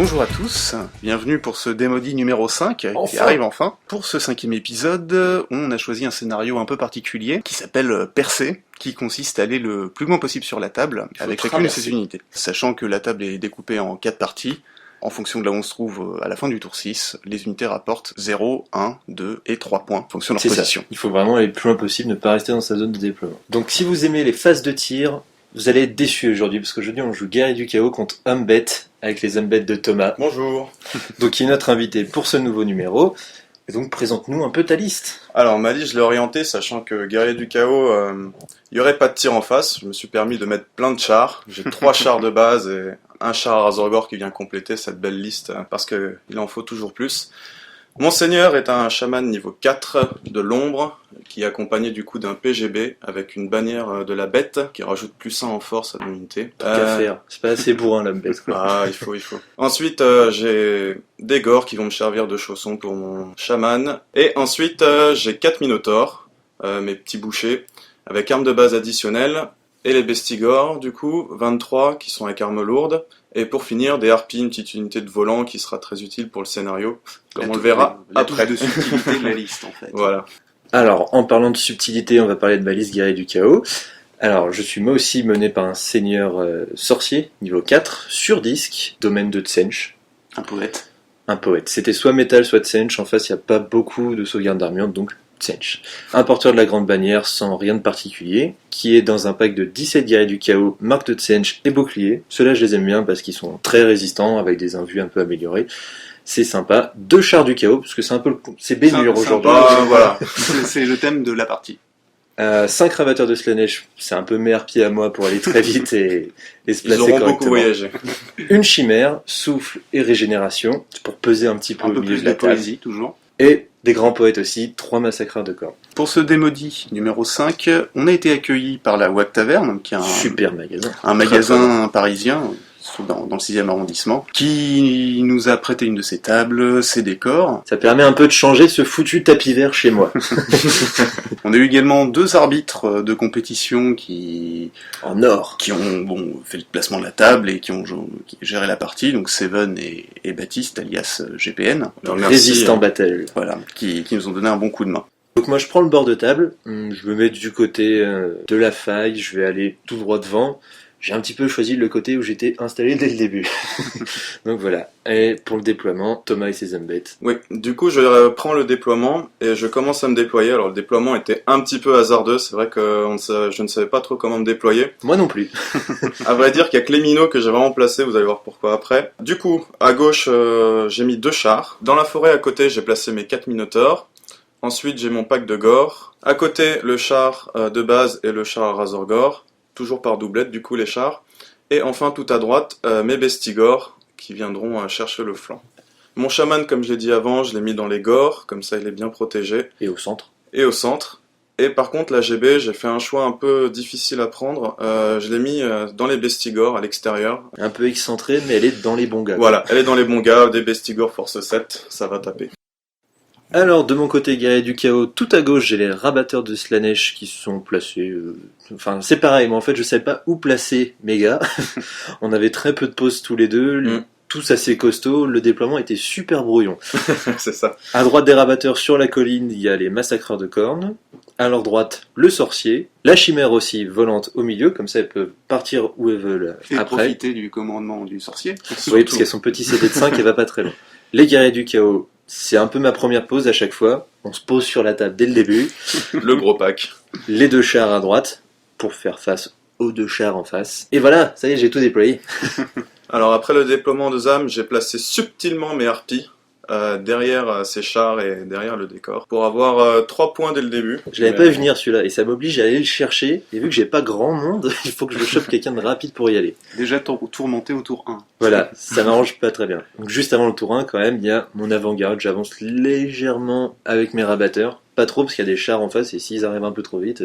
Bonjour à tous, bienvenue pour ce Démodie numéro 5 qui arrive enfin. Pour ce 5e épisode, on a choisi un scénario un peu particulier qui s'appelle Percer, qui consiste à aller le plus loin possible sur la table avec chacune de ses unités. Sachant que la table est découpée en 4 parties, en fonction de là où on se trouve à la fin du tour 6, les unités rapportent 0, 1, 2 et 3 points en fonction de leur position. Ça. Il faut vraiment aller le plus loin possible, ne pas rester dans sa zone de déploiement. Donc si vous aimez les phases de tir, vous allez être déçus aujourd'hui, parce qu'aujourd'hui on joue Guerrier du Chaos contre Humbet, avec les Humbet de Thomas. Bonjour. Donc il est notre invité pour ce nouveau numéro. Et donc présente-nous un peu ta liste. Alors ma liste je l'ai orientée, sachant que Guerrier du Chaos, il y aurait pas de tir en face. Je me suis permis de mettre plein de chars. J'ai 3 chars de base et un char à Razorgore qui vient compléter cette belle liste, parce qu'il en faut toujours plus. Mon seigneur est un chaman niveau 4 de l'ombre, qui est accompagné du coup d'un PGB avec une bannière de la bête qui rajoute plus 1 en force à l'unité. Qu'à faire, c'est pas assez bourrin la bête. Ah, il faut. Ensuite, j'ai des gores qui vont me servir de chaussons pour mon chaman. Et ensuite, j'ai 4 minotaures, mes petits bouchers, avec armes de base additionnelles. Et les bestigores, du coup, 23 qui sont avec armes lourdes. Et pour finir, des harpies, une petite unité de volant qui sera très utile pour le scénario, comme on le verra après. La touche de subtilité de la liste, en fait. Voilà. Alors, en parlant de subtilité, on va parler de ma liste Guerrier du Chaos. Alors, je suis moi aussi mené par un seigneur sorcier, niveau 4, sur disque, domaine de Tsench. Un poète. Un poète. C'était soit métal, soit Tsench. En face, il n'y a pas beaucoup de sauvegarde d'armure, donc Tsench. Un porteur de la grande bannière sans rien de particulier, qui est dans un pack de 17 guerriers du chaos, marque de Tsench et bouclier. Ceux-là, je les aime bien parce qu'ils sont très résistants, avec des invus un peu améliorés. C'est sympa. 2 chars du chaos, parce que c'est un peu c'est bénure aujourd'hui. Voilà. C'est le thème de la partie. 5 rabatteurs de Slanesh, c'est un peu mes harpies à moi pour aller très vite et se placer correctement. Ils auront beaucoup voyagé. Une chimère, souffle et régénération, pour peser un petit peu Un au peu milieu plus de la de table. poésie, toujours. Et des grands poètes aussi, 3 massacreurs de corps. Pour ce Démodie numéro 5, on a été accueillis par la Wack Taverne, qui est Super magasin. un magasin parisien dans le 6e arrondissement, qui nous a prêté une de ses tables, ses décors. Ça permet un peu de changer ce foutu tapis vert chez moi. On a eu également 2 arbitres de compétition En or. qui ont fait le placement de la table et qui ont géré la partie, donc Seven et Baptiste, alias GPN. Alors, merci. Résistant battle. Voilà, qui nous ont donné un bon coup de main. Donc moi je prends le bord de table, je me mets du côté de la faille, je vais aller tout droit devant. J'ai un petit peu choisi le côté où j'étais installé dès le début. Donc voilà. Et pour le déploiement, Thomas et ses Humbet. Oui, du coup je prends le déploiement et je commence à me déployer. Alors le déploiement était un petit peu hasardeux, c'est vrai que je ne savais pas trop comment me déployer. Moi non plus. À vrai dire qu'il y a que les minots que j'ai vraiment placés, vous allez voir pourquoi après. Du coup, à gauche j'ai mis 2 chars. Dans la forêt à côté j'ai placé mes 4 minotaures. Ensuite j'ai mon pack de gore. À côté le char de base et le char à Razorgore. Toujours par doublette du coup les chars. Et enfin tout à droite, mes bestigores qui viendront chercher le flanc. Mon chaman, comme je l'ai dit avant, je l'ai mis dans les gores, comme ça il est bien protégé. Et au centre. Et au centre. Et par contre la GB, j'ai fait un choix un peu difficile à prendre. Je l'ai mis dans les bestigores à l'extérieur. Un peu excentrée, mais elle est dans les bons gars. Voilà, elle est dans les bons gars, des bestigores force 7, ça va taper. Alors, de mon côté, guerrier du chaos, tout à gauche, j'ai les rabatteurs de Slanesh qui sont placés... Enfin, c'est pareil, mais en fait, je savais pas où placer mes gars. On avait très peu de pauses tous les deux, tous assez costauds, le déploiement était super brouillon. C'est ça. À droite des rabatteurs, sur la colline, il y a les massacreurs de cornes. À leur droite, le sorcier. La chimère aussi, volante au milieu, comme ça, elles peuvent partir où elles veulent Et après. profiter du commandement du sorcier. Oui, parce qu'elles sont petits CD de 5 et va pas très loin. Les guerriers du chaos, c'est un peu ma première pause à chaque fois. On se pose sur la table dès le début. Le gros pack. Les 2 chars à droite, pour faire face aux 2 chars en face. Et voilà, ça y est, j'ai tout déployé. Alors après le déploiement de ZAM, j'ai placé subtilement mes harpies derrière ces chars et derrière le décor pour avoir 3 points dès le début. Je l'avais pas vu venir celui-là et ça m'oblige à aller le chercher. Et vu que j'ai pas grand monde, il faut que je chope quelqu'un de rapide pour y aller. Déjà tourmenté au tour 1. Voilà, ça m'arrange pas très bien. Donc juste avant le tour 1 quand même, il y a mon avant-garde. J'avance légèrement avec mes rabatteurs. Pas trop parce qu'il y a des chars en face et s'ils arrivent un peu trop vite,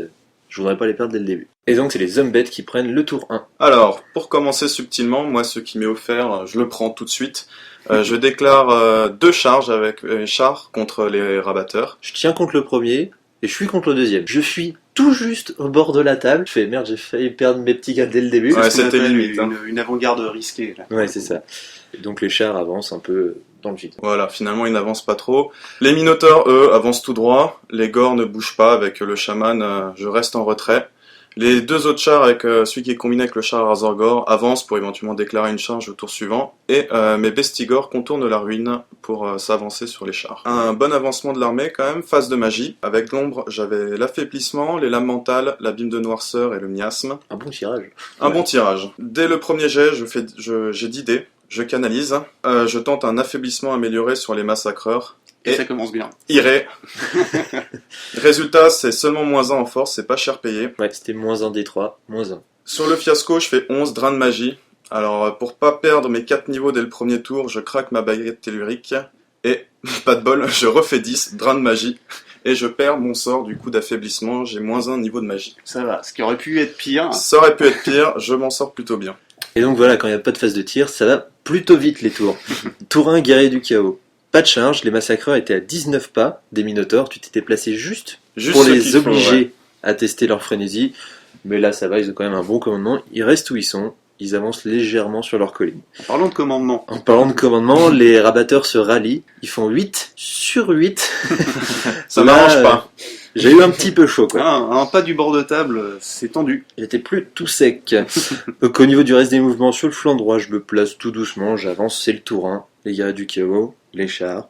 je voudrais pas les perdre dès le début. Et donc c'est les Humbet qui prennent le tour 1. Alors, pour commencer subtilement, moi ce qui m'est offert, je le prends tout de suite. Je déclare 2 charges avec mes chars contre les rabatteurs. Je tiens contre le premier et je suis contre le deuxième. Je suis tout juste au bord de la table. Je fais merde, j'ai failli perdre mes petits gars dès le début. Ouais, C'est ce qu'on c'était appelle limite, hein. une avant-garde risquée. Là. Ouais, c'est ça. Et donc les chars avancent un peu dans le vide. Voilà, finalement ils n'avancent pas trop. Les minotaures, eux, avancent tout droit. Les gores ne bougent pas avec le chaman, je reste en retrait. Les deux autres chars, avec celui qui est combiné avec le char Razorgore, avancent pour éventuellement déclarer une charge au tour suivant. Et mes bestigores contournent la ruine pour s'avancer sur les chars. Un bon avancement de l'armée quand même, phase de magie. Avec l'ombre, j'avais l'affaiblissement, les lames mentales, l'abîme de noirceur et le miasme. Un bon tirage. Un bon tirage. Dès le premier jet, j'ai 10 dés. Je canalise. Je tente un affaiblissement amélioré sur les massacreurs. Et ça commence bien. Iré. Résultat, c'est seulement -1 en force, c'est pas cher payé. Ouais, c'était -1 D3, -1. Sur le fiasco, je fais 11 drains de magie. Alors, pour pas perdre mes 4 niveaux dès le premier tour, je craque ma baguette tellurique. Et, pas de bol, je refais 10 drains de magie. Et je perds mon sort du coup d'affaiblissement, j'ai -1 niveau de magie. Ça va, ce qui aurait pu être pire. Ça aurait pu être pire, je m'en sors plutôt bien. Et donc voilà, quand il n'y a pas de phase de tir, ça va plutôt vite les tours. Tour 1, guerrier du chaos. Pas de charge, les massacreurs étaient à 19 pas des minotaures, tu t'étais placé juste pour ce les qu'il faut, obliger ouais. à tester leur frénésie. Mais là ça va, ils ont quand même un bon commandement, ils restent où ils sont, ils avancent légèrement sur leur colline. En parlant de commandement. En parlant de commandement, les rabatteurs se rallient, ils font 8 sur 8. Ça Là, m'arrange pas. J'ai eu un petit peu chaud quoi. Un pas du bord de table, c'est tendu. Il était plus tout sec. Donc au niveau du reste des mouvements, sur le flanc droit, je me place tout doucement, j'avance, c'est le tour 1, les guerriers du chaos, les chars.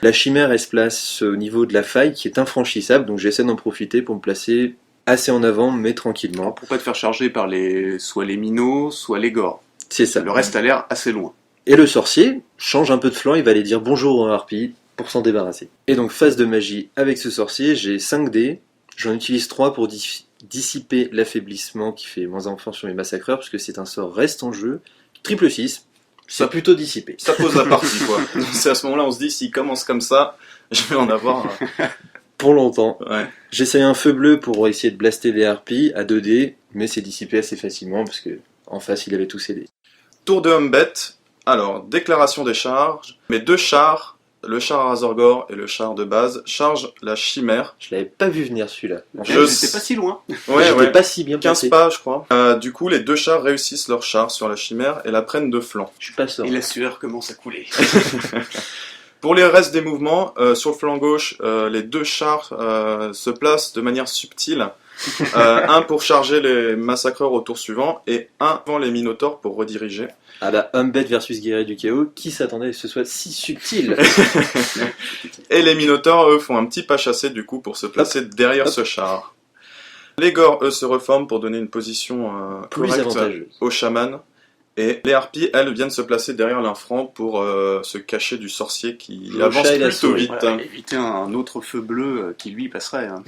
La chimère, elle se place au niveau de la faille qui est infranchissable, donc j'essaie d'en profiter pour me placer assez en avant, mais tranquillement. Pour pas te faire charger par soit les minots, soit les gores. C'est ça. Le reste a l'air assez loin. Et le sorcier change un peu de flanc, il va aller dire bonjour aux harpies pour s'en débarrasser. Et donc phase de magie avec ce sorcier, j'ai 5 dés, j'en utilise 3 pour dissiper l'affaiblissement qui fait -1 en force sur les massacreurs, parce que c'est un sort reste en jeu, triple 6, c'est plutôt dissipé. Ça pose la partie quoi. C'est à ce moment-là on se dit s'il commence comme ça, je vais en avoir Pour longtemps. Ouais. J'essaye un feu bleu pour essayer de blaster les harpies à 2 dés, mais c'est dissipé assez facilement, parce que en face il avait tous ses dés. Tour de Humbet. Alors, déclaration des charges. Mes deux chars, le char Razorgore et le char de base, chargent la chimère. Je l'avais pas vu venir celui-là. J'étais pas si loin. Ouais, J'étais ouais. pas si bien 15 placé. pas, je crois. Du coup, les deux chars réussissent leur char sur la chimère et la prennent de flanc. Je suis pas sûr. Et la sueur commence à couler. Pour les restes des mouvements, sur le flanc gauche, les deux chars se placent de manière subtile. Un pour charger les massacreurs au tour suivant et un devant les minotaures pour rediriger. Ah bah, Humbet versus Guerrier du Chaos, qui s'attendait à ce que ce soit si subtil? Et les minotaures, eux, font un petit pas chassé du coup pour se placer derrière ce char. Les gores, eux, se reforment pour donner une position Plus correcte avantageuse. au chaman. Et les harpies, elles, viennent se placer derrière l'infront pour se cacher du sorcier qui Le avance chat et la plutôt souris. vite. Voilà, éviter un autre feu bleu qui lui passerait. Hein.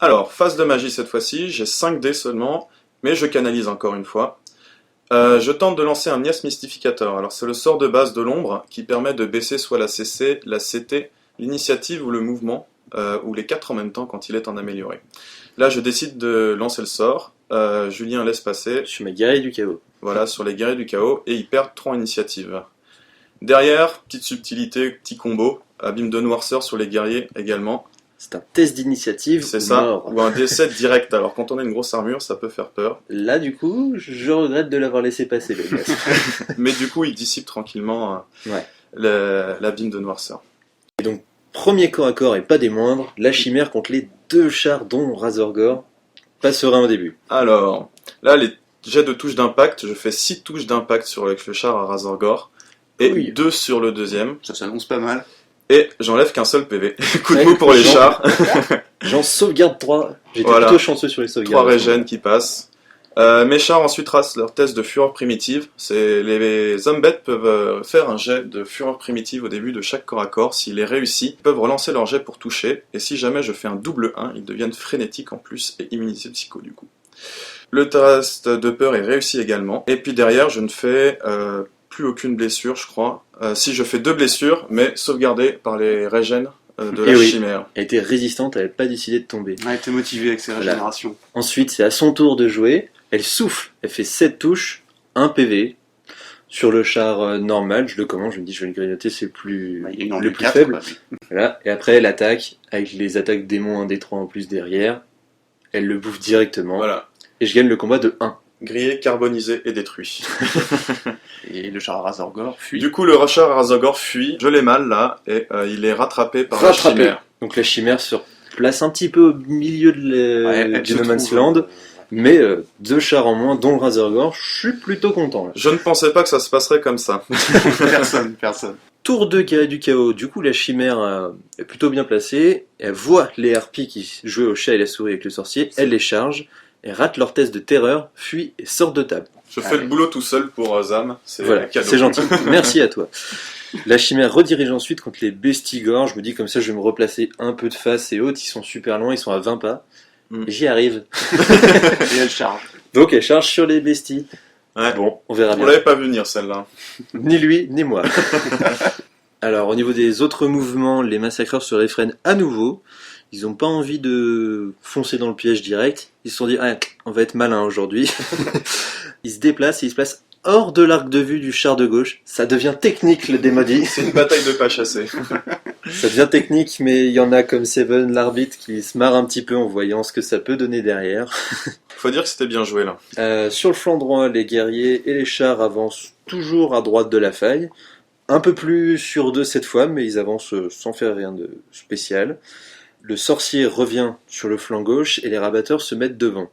Alors, phase de magie cette fois-ci, j'ai 5 dés seulement, mais je canalise encore une fois. Je tente de lancer un Mias Mystificator. Alors, c'est le sort de base de l'ombre qui permet de baisser soit la CC, la CT, l'initiative ou le mouvement, ou les 4 en même temps quand il est en amélioré. Là, je décide de lancer le sort. Julien laisse passer. Je suis ma Guerrier du Chaos. Voilà, sur les guerriers du chaos, et ils perdent 3 initiatives. Derrière, petite subtilité, petit combo, abîme de noirceur sur les guerriers également. C'est un test d'initiative. C'est ou ça, mort. ou un D7 direct. Alors quand on a une grosse armure, ça peut faire peur. Là, du coup, je regrette de l'avoir laissé passer, le gars. Mais du coup, il dissipe tranquillement Ouais. l'abîme de noirceur. Premier corps à corps et pas des moindres, la chimère contre les 2 chars dont Razorgore. Pas serein au début. Alors, là, les jets de touches d'impact, je fais 6 touches d'impact sur le char à Razorgore, et Oui. 2 sur le deuxième, Ça s'annonce pas mal. et j'enlève qu'un seul PV. Coup de Ouais, mou pour les j'en- chars. J'en sauvegarde 3. J'étais Voilà. plutôt chanceux sur les sauvegardes. 3 régènes qui passent. Mes chars ensuite tracent leur test de fureur primitive. Les hommes bêtes peuvent faire un jet de fureur primitive au début de chaque corps à corps. S'il est réussi, ils peuvent relancer leur jet pour toucher. Et si jamais je fais un double 1, ils deviennent frénétiques en plus et immunisés psycho du coup. Le test de peur est réussi également. Et puis derrière, je ne fais plus aucune blessure, je crois. Si je fais 2 blessures, mais sauvegardées par les régènes de la Eh oui. chimère. Elle était résistante, elle n'avait pas décidé de tomber. Elle était motivée avec ses régénérations. Ensuite, c'est à son tour de jouer. Elle souffle, elle fait 7 touches, 1 PV. Sur le char normal, je le commande, je me dis je vais le grignoter, c'est Bah, il y a une le enlevé plus 4, faible. quoi. Voilà. Et après, elle attaque avec les attaques démons 1 D3 en plus derrière. Elle le bouffe directement. Voilà. Et je gagne le combat de 1. Grillé, carbonisé et détruit. Et Et le char Razorgore fuit. Du coup, le char Razorgore fuit, je l'ai mal là, et il est rattrapé par la chimère. Donc la chimère se place un petit peu au milieu du No Man's Land, mais 2 chars en moins, dont le Razorgore, je suis plutôt content. Là. Je ne pensais pas que ça se passerait comme ça. Personne. Tour 2 Guerrier du Chaos, du coup la chimère est plutôt bien placée, elle voit les harpies qui jouaient au chat et la souris avec le sorcier, elle les charge, elle rate leur test de terreur, fuit et sort de table. Je fais le boulot tout seul pour Zam, c'est Voilà, cadeau. c'est gentil, merci à toi. La chimère redirige ensuite contre les bestigores, je me dis comme ça je vais me replacer un peu de face et haute, ils sont super loin, ils sont à 20 pas, J'y arrive. Et elle charge. Donc elle charge sur les besties. Ouais. Bon, on verra On bien. l'avait pas venir celle-là. Ni lui, ni moi. Alors, au niveau des autres mouvements, les massacreurs se réfrènent à nouveau. Ils n'ont pas envie de foncer dans le piège direct. Ils se sont dit, ah, on va être malin aujourd'hui. Ils se déplacent et ils se placent hors de l'arc de vue du char de gauche. Ça devient technique, le démodie. C'est une bataille de pas chassés. Ça devient technique, mais il y en a comme Seven, l'arbitre, qui se marre un petit peu en voyant ce que ça peut donner derrière. Faut dire que c'était bien joué là. Sur le flanc droit, les guerriers et les chars avancent toujours à droite de la faille. Un peu plus sur deux cette fois, mais ils avancent sans faire rien de spécial. Le sorcier revient sur le flanc gauche et les rabatteurs se mettent devant.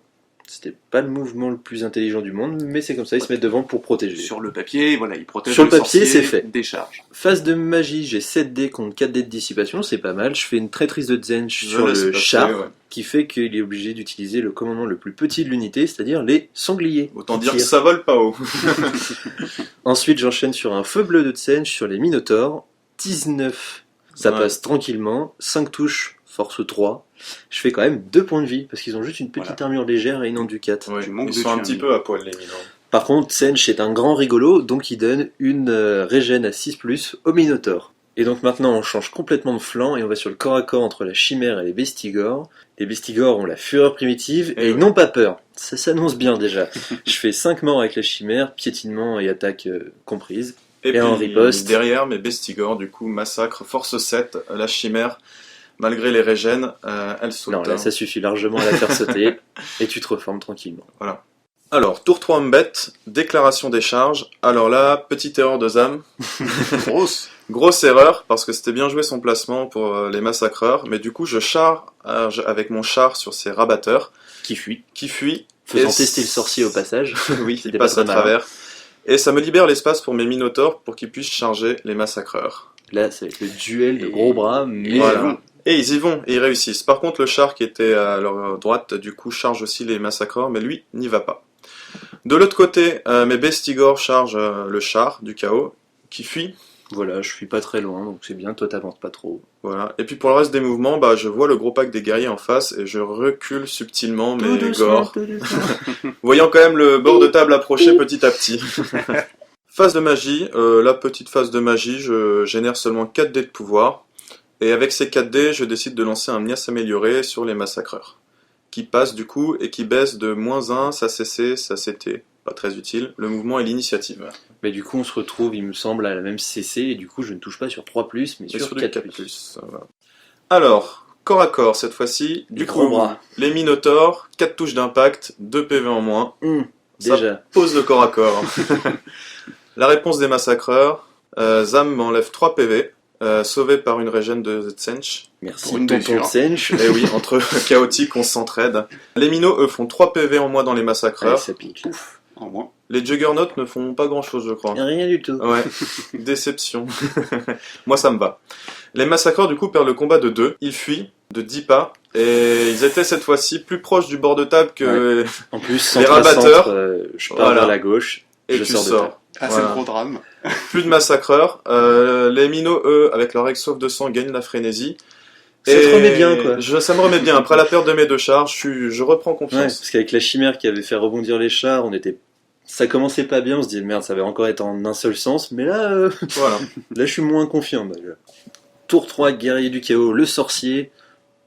C'était pas le mouvement le plus intelligent du monde, mais c'est comme ça, ils se mettent devant pour protéger. Sur le papier, voilà, il protège Sur le sorcier papier, c'est fait. des charges. Phase de magie, j'ai 7 dés contre 4 dés de dissipation, c'est pas mal. Je fais une traîtrise de Zench sur le char, qui fait qu'il est obligé d'utiliser le commandement le plus petit de l'unité, c'est-à-dire les sangliers. Autant dire que ça vole pas haut. Ensuite, j'enchaîne sur un feu bleu de Zench sur les Minotaurs. 19, ça Ouais. passe tranquillement. 5 touches, force 3. Je fais quand même 2 points de vie, parce qu'ils ont juste une petite armure légère et une Ducat. Ouais, Tu manques ils de sont un chien, petit mais- peu à poil les minons. Par contre, Zench est un grand rigolo, donc il donne une régène à 6+, au Minotaur. Et donc maintenant, on change complètement de flanc et on va sur le corps à corps entre la chimère et les bestigores. Les bestigores ont la fureur primitive et ils n'ont pas peur. Ça s'annonce bien déjà. Je fais 5 morts avec la chimère, piétinement et attaque comprise. Et en puis riposte. derrière, mes bestigores, du coup, massacre, force 7, la chimère, malgré les régènes, elle saute. Non, là ça suffit largement à la faire sauter et tu te reformes tranquillement. Alors, tour 3 mbête, déclaration des charges. Alors là, petite erreur de Zam. Grosse. Grosse erreur, parce que c'était bien joué son placement pour les massacreurs, mais du coup, je charge avec mon char sur ces rabatteurs Qui fuit. qui fuient. Faisant Et tester le sorcier au passage. Oui, C'était il pas passe très à malin. travers. Et ça me libère l'espace pour mes minotaures pour qu'ils puissent charger les massacreurs. Là, ça va être le duel de Et- gros bras, mais Voilà. Et ils y vont, et ils réussissent. Par contre, le char qui était à leur droite, du coup, charge aussi les massacreurs, mais lui, n'y va pas. De l'autre côté, mes bestigores chargent le char du chaos, qui fuit. voilà, je suis pas très loin, donc c'est bien, toi t'avances pas trop. Voilà. Et puis pour le reste des mouvements, bah, je vois le gros pack des guerriers en face, et je recule subtilement mes gores. Voyant quand même le bord de table approcher petit à petit. Phase de magie, la petite phase de magie, je génère seulement 4 dés de pouvoir. Et avec ces 4 dés, je décide de lancer un Mias amélioré sur les massacreurs. Qui passe du coup et qui baisse de -1, ça CC, ça CT. Pas très utile. Le mouvement et l'initiative. Mais du coup, on se retrouve, il me semble, à la même CC, et du coup, je ne touche pas sur 3+, mais Et sur sur du 4+. 4+. Voilà. Alors, corps à corps cette fois-ci. Du gros coup, bras. les Minotaurs, 4 touches d'impact, 2 PV en moins. Ça Déjà. pose le corps à corps. La réponse des massacreurs. Zam m'enlève 3 PV, sauvé par une régène de Zench. Merci, Pour une tonton blessure. Sench. Et oui, entre chaotiques, on s'entraide. Les minots, eux, font 3 PV en moins dans les Allez, massacreurs. ça pique. En moins. Les Juggernauts ne font pas grand chose, je crois. Rien du tout. Ouais, déception. Moi, ça me va. Les massacreurs, du coup, perdent le combat de 2. Ils fuient de 10 pas. Et ils étaient cette fois-ci plus proches du bord de table que... En plus, Les centre à rabatteurs. centre, je pars Voilà. vers la gauche, Et je tu sors de sors. terre. Ah, c'est Voilà. le gros drame. Plus de massacreurs. Les minots, eux, avec leur exauve de sang, gagnent la frénésie. Ça te remet bien, quoi. Ça me remet bien. Après la perte de mes 2 chars, je reprends Ouais, confiance. parce qu'avec la chimère qui avait fait rebondir les chars, ça commençait pas bien, on se disait merde, ça va encore être en un seul sens, mais là, Voilà. là je suis moins confiant. Bah, Tour 3, guerrier du chaos, le sorcier,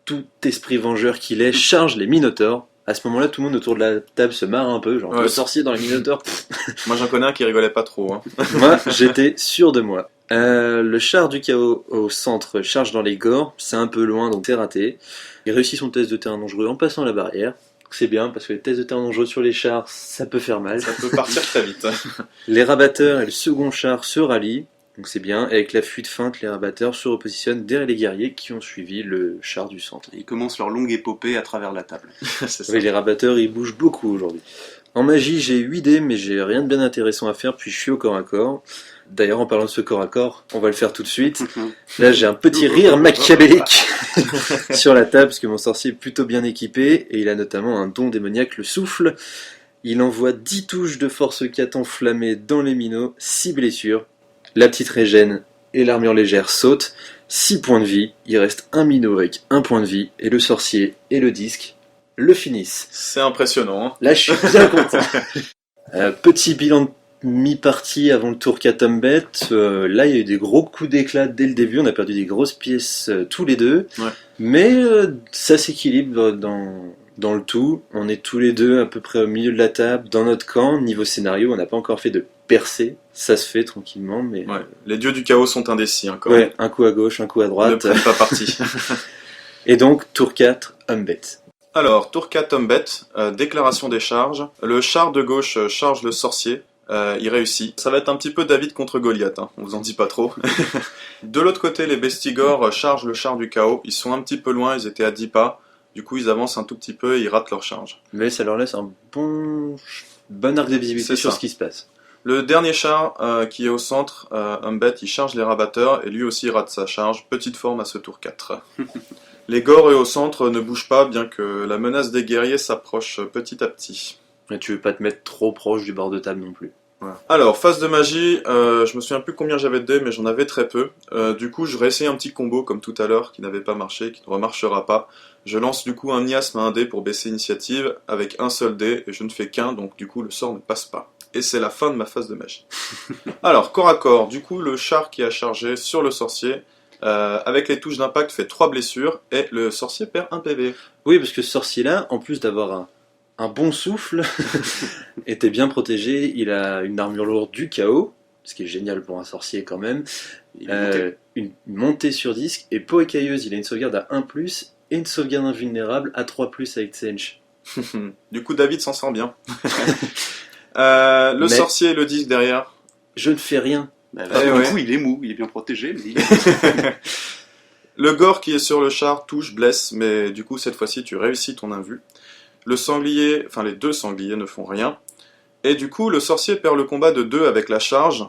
tout esprit vengeur qu'il est, charge les minotaures. À ce moment-là, tout le monde autour de la table se marre un peu, genre Ouais, le c'est- sorcier dans les minotaures. Moi, j'en connais un qui rigolait pas trop. Hein. Moi, j'étais sûr de moi. Le char du chaos au centre charge dans les gores, c'est un peu loin donc c'est raté. Il réussit son test de terrain dangereux en passant la barrière. C'est bien, parce que les tests de terrain dangereux sur les chars, ça peut faire mal. Ça peut partir très vite. Les rabatteurs et le second char se rallient, donc c'est bien. Et avec la fuite feinte, les rabatteurs se repositionnent derrière les guerriers qui ont suivi le char du centre. Ils commencent leur longue épopée à travers la table. C'est ça. Oui, les rabatteurs, ils bougent beaucoup aujourd'hui. En magie, j'ai 8 dés, mais j'ai rien de bien intéressant à faire, puis je suis au corps à corps. D'ailleurs, en parlant de ce corps à corps, on va le faire tout de suite. Là, j'ai un petit rire machiavélique sur la table, parce que mon sorcier est plutôt bien équipé, et il a notamment un don démoniaque, le souffle. Il envoie 10 touches de force 4 enflammées dans les minots, 6 blessures. La petite régène et l'armure légère sautent, 6 points de vie. Il reste un minot avec 1 point de vie, et le sorcier et le disque le finissent. C'est impressionnant. Hein. Là, je suis bien content. Petit bilan de mi-partie avant le tour 4 Umbet. Là, il y a eu des gros coups d'éclat dès le début. On a perdu des grosses pièces tous les deux. Ouais. Mais ça s'équilibre dans le tout. On est tous les deux à peu près au milieu de la table. Dans notre camp, niveau scénario, on n'a pas encore fait de percée. Ça se fait tranquillement. Mais Ouais. Les dieux du chaos sont indécis. Hein, quand même. ouais, un coup à gauche, un coup à Ne droite. prennent pas parti. Et donc, tour 4 Umbet. Alors, tour 4 Umbet, déclaration des charges. Le char de gauche charge le sorcier. Il réussit. Ça va être un petit peu David contre Goliath, hein. On vous en dit pas trop. De l'autre côté, les bestigors chargent le char du chaos. Ils sont un petit peu loin, ils étaient à 10 pas. Du coup, ils avancent un tout petit peu et ils ratent leur charge. Mais ça leur laisse un bon arc de visibilité C'est sur ça. ce qui se passe. Le dernier char qui est au centre, Umbet, il charge les rabatteurs et lui aussi il rate sa charge. Petite forme à ce tour 4. Les gores eux, au centre ne bougent pas, bien que la menace des guerriers s'approche petit à petit. Et tu veux pas te mettre trop proche du bord de table non plus. Alors, phase de magie, je me souviens plus combien j'avais de dés, mais j'en avais très peu. Du coup, je réessaye un petit combo comme tout à l'heure qui n'avait pas marché, qui ne remarchera pas. Je lance du coup un miasme à un dé pour baisser initiative avec un seul dé et je ne fais qu'un, donc du coup le sort ne passe pas. Et c'est la fin de ma phase de magie. Alors, corps à corps, du coup le char qui a chargé sur le sorcier, avec les touches d'impact fait 3 blessures et le sorcier perd 1 PV. Oui, parce que ce sorcier-là, en plus d'avoir un bon souffle, était bien protégé. Il a une armure lourde du chaos, ce qui est génial pour un sorcier quand même. Il est monté. Une montée sur disque. Et peau écailleuse, il a une sauvegarde à 1+, et une sauvegarde invulnérable à 3+ avec Tsench. Du coup David s'en sort bien. Le Mais- sorcier et le disque derrière. Je ne fais rien. Bah, Eh du ouais. coup, il est mou, il est bien protégé. Mais Le gore qui est sur le char touche, blesse, mais du coup cette fois-ci tu réussis ton invu. Le sanglier, enfin les deux sangliers ne font rien. Et du coup le sorcier perd le combat de 2 avec la charge.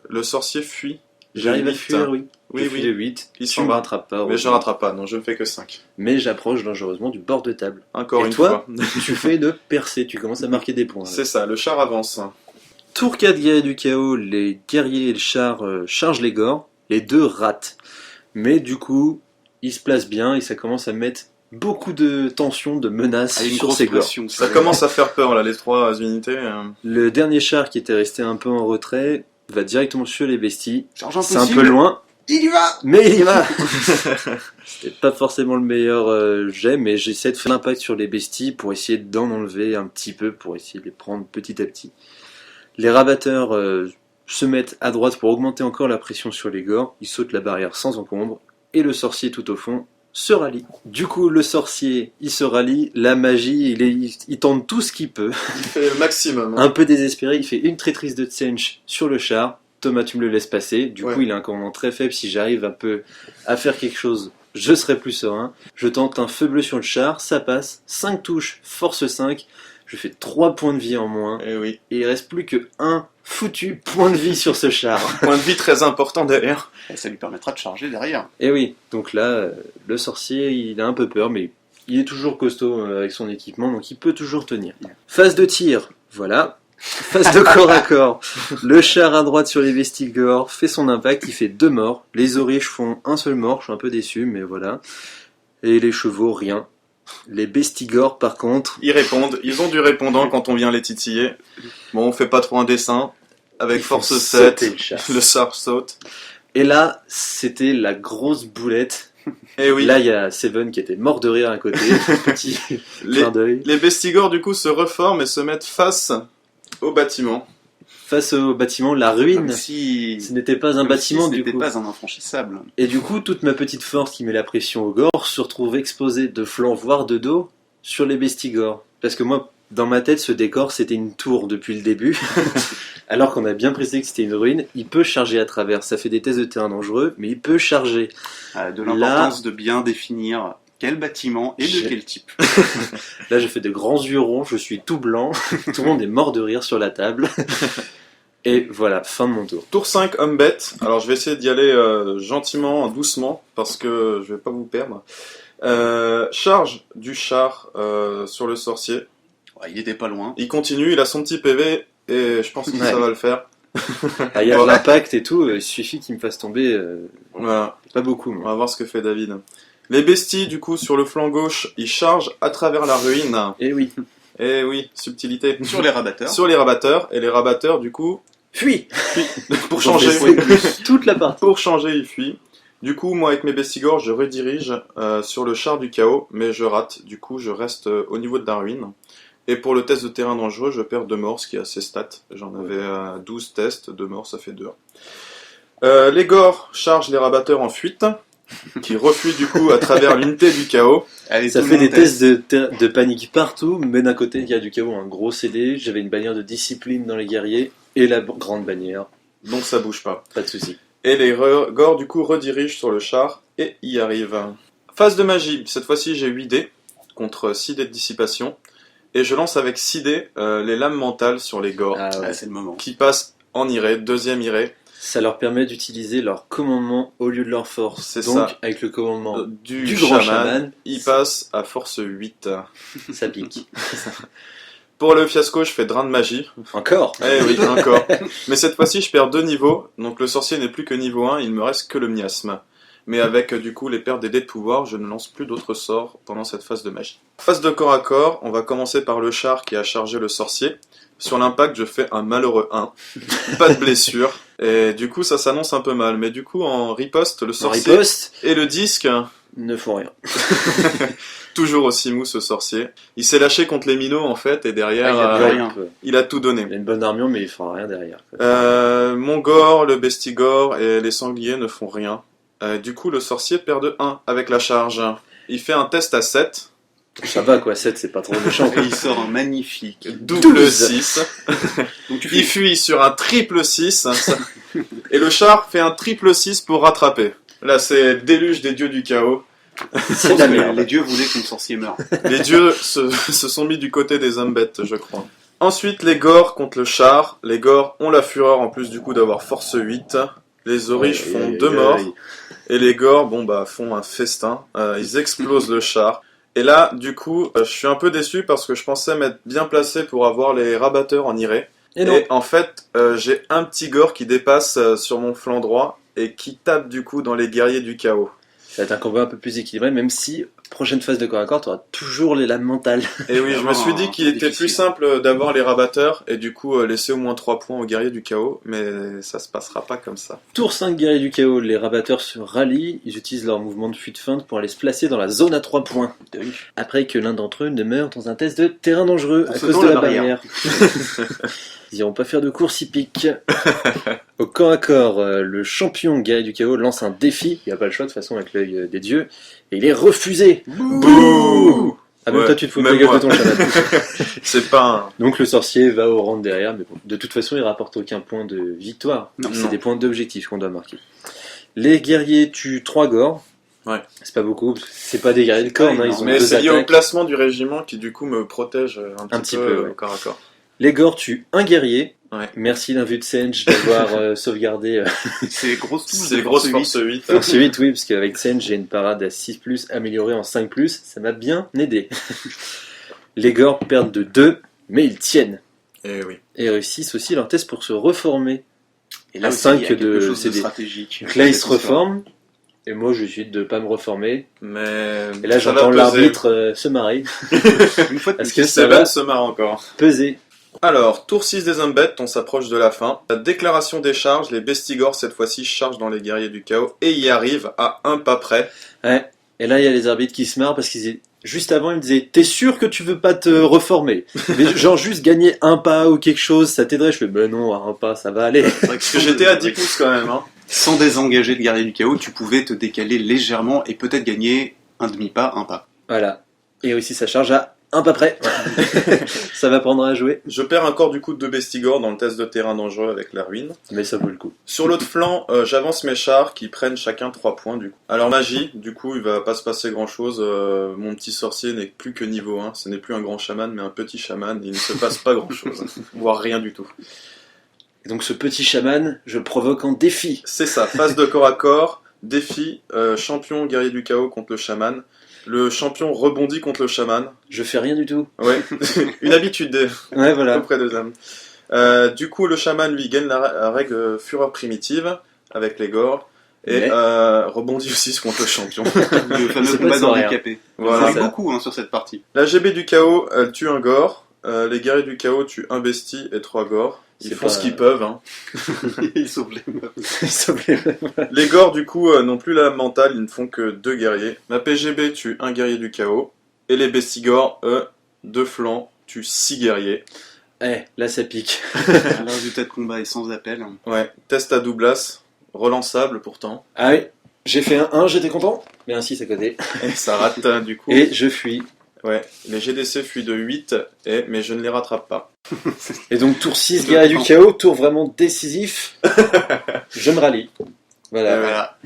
Le sorcier fuit. J'arrive à Huit. fuir, oui. Oui, Je fuis oui. de 8. Il Tu s'en me va. rattrapes pas. Mais je ne rattrape pas, non, je ne fais que 5. Mais j'approche dangereusement du bord de table. Encore Et une toi fois. Tu fais une percée, tu commences à marquer des points. C'est ça, le char avance. Tour 4 guerriers du chaos, les guerriers et le char chargent les gores, les deux ratent. Mais du coup, ils se placent bien et ça commence à mettre beaucoup de tension, de menaces avec une sur grosse ces gores. pression. Ça commence à faire peur là, les 3 unités. Le dernier char qui était resté un peu en retrait va directement sur les besties. Charge C'est un impossible. peu loin, Il y va. mais il y va. C'était pas forcément le meilleur jet, mais j'essaie de faire l'impact sur les besties pour essayer d'en enlever un petit peu, pour essayer de les prendre petit à petit. Les rabatteurs se mettent à droite pour augmenter encore la pression sur les gores. Ils sautent la barrière sans encombre. Et le sorcier tout au fond se rallie. Du coup, le sorcier, il se rallie. La magie, il tente tout ce qu'il peut. Il fait le maximum. Un peu désespéré, il fait une traîtrise de Tsench sur le char. Thomas, tu me le laisses passer. Du Ouais. coup, il a un commandement très faible. Si j'arrive un peu à faire quelque chose, je serai plus serein. Je tente un feu bleu sur le char. Ça passe. 5 touches, force 5. Je fais 3 points de vie en moins. Et oui. Et il reste plus que un foutu point de vie sur ce char. Point de vie très important derrière. Et ça lui permettra de charger derrière. Et oui, donc là, le sorcier, il a un peu peur, mais il est toujours costaud avec son équipement, donc il peut toujours tenir. Phase de tir, voilà. Phase de corps à corps. Le char à droite sur les vestigores fait son impact, il fait 2 morts. Les auriges font un seul mort, je suis un peu déçu, mais voilà. Et les chevaux, rien. Les bestigores, par contre, Ils répondent, ils ont du répondant quand on vient les titiller. Bon, on fait pas trop un dessin. Avec ils font force sauter 7, le char. le char saute. Et là, c'était la grosse boulette. Et oui, Là, il y a Seven qui était mort de rire à côté. Petit les, clin d'œil. les bestigores du coup se reforment et se mettent face au bâtiment. Face au bâtiment, la ruine. Comme si... Ce n'était pas un comme bâtiment si ce du n'était coup. pas un infranchissable. Et du coup, toute ma petite force qui met la pression au gore se retrouve exposée de flanc voire de dos sur les bestigores. parce que moi, dans ma tête, ce décor, c'était une tour depuis le début. Alors qu'on a bien précisé que c'était une ruine, il peut charger à travers. Ça fait des tests de terrain dangereux, mais il peut charger. De l'importance de bien définir quel bâtiment et de quel type. Là, j'ai fait de grands yeux ronds, je suis tout blanc, tout le monde est mort de rire sur la table. Et voilà, fin de mon tour. Tour 5, Humbet. Alors je vais essayer d'y aller gentiment, doucement, parce que je vais pas vous perdre. Charge du char sur le sorcier. Ouais, il était pas loin. Il continue, il a son petit PV, et je pense que ça va le faire. Il y a de l'impact et tout, il suffit qu'il me fasse tomber. Voilà. Pas beaucoup. On va voir ce que fait David. Les besties, du coup, sur le flanc gauche, ils chargent à travers la ruine. Et oui. Eh oui, subtilité. Sur les rabatteurs. Sur les rabatteurs, et les rabatteurs, du coup, Fuis. pour changer. Toute la partie. Pour changer, il fuit. Du coup, moi, avec mes bestigors, je redirige sur le char du chaos, mais je rate. Du coup, je reste au niveau de la ruine. Et pour le test de terrain dangereux, je perds 2 morts, ce qui est assez stat. J'en avais 12 tests, 2 morts, ça fait 2. Les gores chargent les rabatteurs en fuite, qui refuient du coup à travers l'unité du chaos. Allez, Ça fait des tests de panique partout, mais d'un côté, il y a du chaos, un gros CD. J'avais une bannière de discipline dans les guerriers, et la grande bannière. Donc ça bouge pas. Pas de soucis. Et les gores, du coup, redirigent sur le char, et y arrivent. Phase de magie. Cette fois-ci, j'ai 8 dés, contre 6 dés de dissipation. Et je lance avec 6 dés les lames mentales sur les gores, Ah ouais. c'est le moment. qui passent en iré, deuxième iré. Ça leur permet d'utiliser leur commandement au lieu de leur force. C'est Donc, ça. avec le commandement Du grand chaman, chaman, il passe à force 8. ça pique. Pour le fiasco, je fais drain de magie. Encore. Eh oui, encore. Mais cette fois-ci, je perds 2 niveaux, donc le sorcier n'est plus que niveau 1, il me reste que le miasme. Mais avec du coup les pertes des dés de pouvoir, je ne lance plus d'autres sorts pendant cette phase de magie. Phase de corps à corps, on va commencer par le char qui a chargé le sorcier. Sur l'impact, je fais un malheureux 1. Pas de blessure. Et du coup, ça s'annonce un peu mal. Mais du coup, en riposte, le sorcier et le disque ne font rien. toujours aussi mou ce sorcier. Il s'est lâché contre les minots en fait, et derrière, il a tout donné. Il a une bonne armure, mais il fera rien derrière. Mon gore, le bestigore et les sangliers ne font rien. Du coup, le sorcier perd de 1 avec la charge. Il fait un test à 7. Ça va quoi, 7 c'est pas trop méchant. Et il sort un magnifique Double 12. 6. Donc, il fuit sur un triple 6. Et le char fait un triple 6 pour rattraper. Là, c'est le déluge des dieux du chaos. C'est de la merde. Les dieux voulaient que le sorcier meure. Les dieux se sont mis du côté des hommes bêtes, je crois. Ensuite, les gores contre le char. Les gores ont la fureur en plus du coup d'avoir force 8. Les origes font 2 morts. Et les gores, font un festin. Ils explosent le char. Et là, du coup, je suis un peu déçu parce que je pensais m'être bien placé pour avoir les rabatteurs en iré. Et en fait, j'ai un petit gore qui dépasse sur mon flanc droit et qui tape du coup dans les guerriers du chaos. Ça va être un combat un peu plus équilibré, même si, prochaine phase de corps à corps, tu auras toujours les lames mentales. Et oui, je me suis dit qu'il était plus simple d'avoir les rabatteurs et du coup laisser au moins 3 points aux guerriers du chaos, mais ça se passera pas comme ça. Tour 5 guerriers du chaos, les rabatteurs se rallient, ils utilisent leur mouvement de fuite-feinte pour aller se placer dans la zone à 3 points. Après que l'un d'entre eux ne meure dans un test de terrain dangereux à cause de la barrière. Ils iront pas faire de course hippique. Au corps à corps, le champion guerrier du chaos lance un défi, il n'y a pas le choix de toute façon avec l'œil des dieux, et il est refusé. Bouh. Ah, même Ouais, toi tu te fous de même la gueule moi. de ton chaman. C'est pas un... Donc le sorcier va au rang derrière, mais bon, de toute façon il rapporte aucun point de victoire. Non. C'est des points d'objectif qu'on doit marquer. Les guerriers tuent 3 gores. Ouais. C'est pas beaucoup, c'est pas des guerriers de corne, Ouais, ils non, ont Mais 2 c'est lié au attaques. placement du régiment qui du coup me protège un petit peu, ouais. corps à corps. Les gores tuent un guerrier. Ouais. Merci l'invue de Senge d'avoir sauvegardé C'est les grosses touches C'est de grosse force force 8. 8. Force 8, oui, parce qu'avec Senge j'ai une parade à 6+, améliorée en 5+, ça m'a bien aidé. Les gores perdent de 2, mais ils tiennent. Et oui. Et réussissent aussi leur test pour se reformer. Et là À aussi, 5 il y a quelque de chose de CD. stratégique. Donc là, ils se reforment. Et moi, je suis de pas me reformer. Mais Et là, ça va j'entends peser. l'arbitre se marrer. Une fois de Parce plus, que ça Seven va se marre encore. peser. Alors, tour 6 des Umbet, on s'approche de la fin. La déclaration des charges, les bestigors cette fois-ci chargent dans les guerriers du chaos et y arrivent à un pas près. Ouais. Et là, il y a les arbitres qui se marrent parce qu'ils juste avant, ils me disaient « T'es sûr que tu veux pas te reformer ?» Mais genre juste gagner un pas ou quelque chose, ça t'aiderait. Je fais « Ben non, un pas, ça va aller. » Parce que j'étais à 10 pouces quand même. Hein. Sans désengager le guerrier du chaos, tu pouvais te décaler légèrement et peut-être gagner un demi-pas, un pas. Voilà. Et aussi, ça charge à un pas près. Ça va prendre à jouer. Je perds encore du coup 2 Bestigor dans le test de terrain dangereux avec la ruine. Mais ça vaut le coup. Sur l'autre flanc, j'avance mes chars qui prennent chacun 3 points du coup. Alors magie, du coup il va pas se passer grand chose. Mon petit sorcier n'est plus que niveau 1. Ce n'est plus un grand chaman mais un petit chaman. Il ne se passe pas grand chose. Voire rien du tout. Et donc ce petit chaman, je le provoque en défi. C'est ça, phase de corps à corps, défi, champion guerrier du chaos contre le chaman. Le champion rebondit contre le chaman. Je fais rien du tout. Ouais, une habitude Ouais, voilà. auprès de âmes. Du coup, le chaman lui gagne la règle fureur primitive avec les gores et rebondit aussi contre le champion. Le fameux C'est combat pas sans rien. d'handicapé. Voilà. On a ça. beaucoup sur cette partie. La GB du chaos, elle tue un gore. Les guerriers du chaos tuent un bestie et 3 gores. Ils C'est font pas- ce qu'ils peuvent. Hein. Ils sauvent les meufs. S'il te plaît. Les gores, du coup, n'ont plus la mentale, ils ne font que 2 guerriers. Ma PGB tue un guerrier du chaos. Et les bestigores, eux, 2 flancs, tuent 6 guerriers. Là ça pique. Le résultat de combat est sans appel. Ouais, test à Douglas, relançable pourtant. Ah oui, j'ai fait un 1, j'étais content. Mais un 6 à côté. Et ça rate du coup. Et je fuis. Ouais, les GDC fuient de 8, mais je ne les rattrape pas. Et donc tour 6, guerrier du chaos, tour vraiment décisif. Je me rallie. Voilà. Voilà.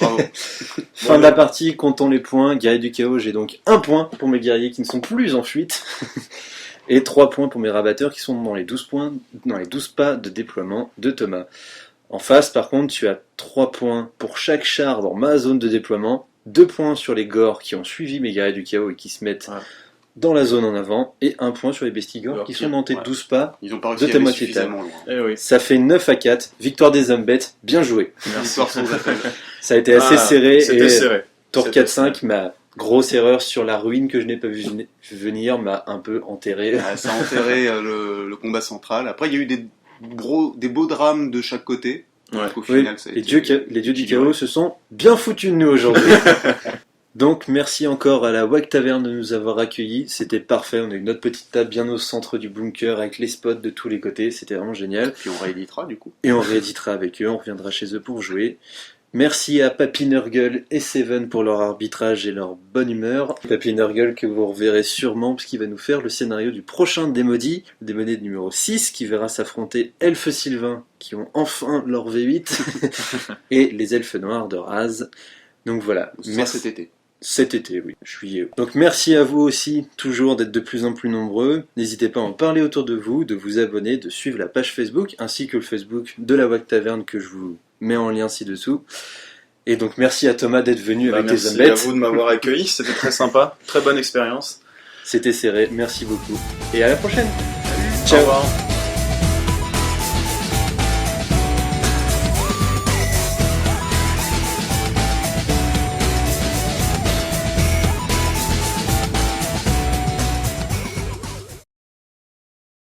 Bravo. Fin de la partie, comptons les points. Guerrier du chaos, j'ai donc 1 point pour mes guerriers qui ne sont plus en fuite. Et 3 points pour mes rabatteurs qui sont dans les 12 pas de déploiement de Thomas. En face, par contre, tu as 3 points pour chaque char dans ma zone de déploiement, 2 points sur les gores qui ont suivi mes guerriers du chaos et qui se mettent dans la zone en avant, et 1 point sur les bestigores Alors qui qui- sont dans tes ouais. 12 pas. Ils ont pas De réussi ta à aller moitié suffisamment loin. Eh oui. Ça fait 9 à 4, victoire des hommes bêtes, bien joué. L'histoire sans appel. Ça a été assez serré, C'était et serré. tour C'était 4-5, ma grosse erreur sur la ruine que je n'ai pas vu venir m'a un peu enterré. Ça a enterré le combat central. Après, il y a eu des beaux drames de chaque côté. Ouais. Donc, au Oui, final, ça a les été dieux du équilibré. chaos se sont bien foutus de nous aujourd'hui. Donc merci encore à la WAG Taverne de nous avoir accueillis, c'était parfait, on a eu notre petite table bien au centre du bunker avec les spots de tous les côtés, c'était vraiment génial. Puis on rééditera du coup. Et on rééditera avec eux, on reviendra chez eux pour jouer. Merci à Papy Nurgle et Seven pour leur arbitrage et leur bonne humeur. Papy Nurgle que vous reverrez sûrement parce qu'il va nous faire le scénario du prochain Démodie, le Démodie numéro 6 qui verra s'affronter Elfe Sylvain qui ont enfin leur V8 et les Elfes Noirs de Raz. Donc voilà, Merci cet été. cet été, oui, juillet. Donc merci à vous aussi, toujours d'être de plus en plus nombreux. N'hésitez pas à en parler autour de vous, de vous abonner, de suivre la page Facebook, ainsi que le Facebook de la WAG Taverne que je vous mets en lien ci-dessous. Et donc merci à Thomas d'être venu avec tes Merci à zombettes. vous de m'avoir accueilli, c'était très sympa, très bonne expérience. C'était serré, merci beaucoup. Et à la prochaine. Au Ciao. revoir.